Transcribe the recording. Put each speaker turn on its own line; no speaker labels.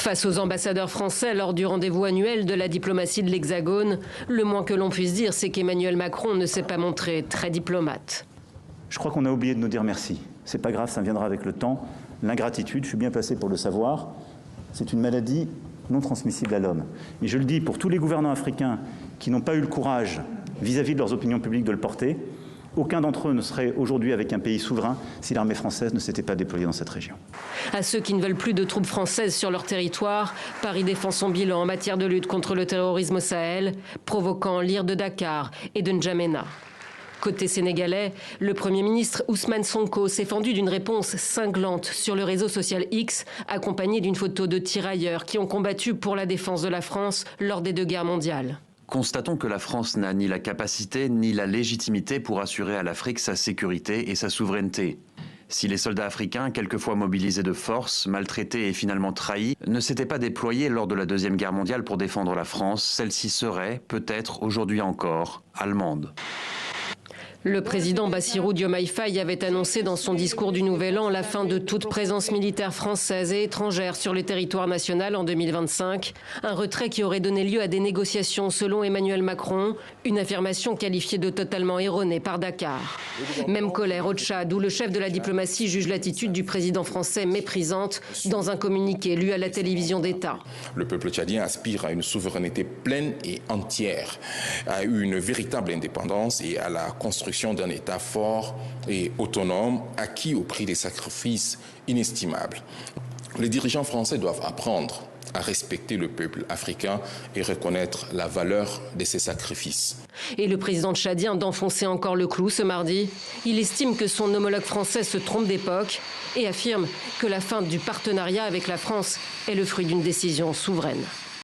Face aux ambassadeurs français lors du rendez-vous annuel de la diplomatie de l'Hexagone, le moins que l'on puisse dire, c'est qu'Emmanuel Macron ne s'est pas montré très diplomate.
Je crois qu'on a oublié de nous dire merci. C'est pas grave, ça viendra avec le temps. L'ingratitude, je suis bien placé pour le savoir, c'est une maladie non transmissible à l'homme. Et je le dis pour tous les gouvernants africains qui n'ont pas eu le courage vis-à-vis de leurs opinions publiques de le porter, aucun d'entre eux ne serait aujourd'hui avec un pays souverain si l'armée française ne s'était pas déployée dans cette région.
À ceux qui ne veulent plus de troupes françaises sur leur territoire, Paris défend son bilan en matière de lutte contre le terrorisme au Sahel, provoquant l'ire de Dakar et de N'Djamena. Côté sénégalais, le Premier ministre Ousmane Sonko s'est fendu d'une réponse cinglante sur le réseau social X, accompagnée d'une photo de tirailleurs qui ont combattu pour la défense de la France lors des 2 guerres mondiales.
Constatons que la France n'a ni la capacité ni la légitimité pour assurer à l'Afrique sa sécurité et sa souveraineté. Si les soldats africains, quelquefois mobilisés de force, maltraités et finalement trahis, ne s'étaient pas déployés lors de la Deuxième Guerre mondiale pour défendre la France, celle-ci serait, peut-être aujourd'hui encore, allemande.
Le président Bassirou Diomaye Faye avait annoncé dans son discours du Nouvel An la fin de toute présence militaire française et étrangère sur le territoire national en 2025. Un retrait qui aurait donné lieu à des négociations selon Emmanuel Macron, une affirmation qualifiée de totalement erronée par Dakar. Même colère au Tchad, où le chef de la diplomatie juge l'attitude du président français méprisante dans un communiqué lu à la télévision d'État.
Le peuple tchadien aspire à une souveraineté pleine et entière, à une véritable indépendance et à la construction d'un État fort et autonome, acquis au prix des sacrifices inestimables. Les dirigeants français doivent apprendre à respecter le peuple africain et reconnaître la valeur de ces sacrifices.
Et le président tchadien d'enfoncer encore le clou ce mardi. Il estime que son homologue français se trompe d'époque et affirme que la fin du partenariat avec la France est le fruit d'une décision souveraine.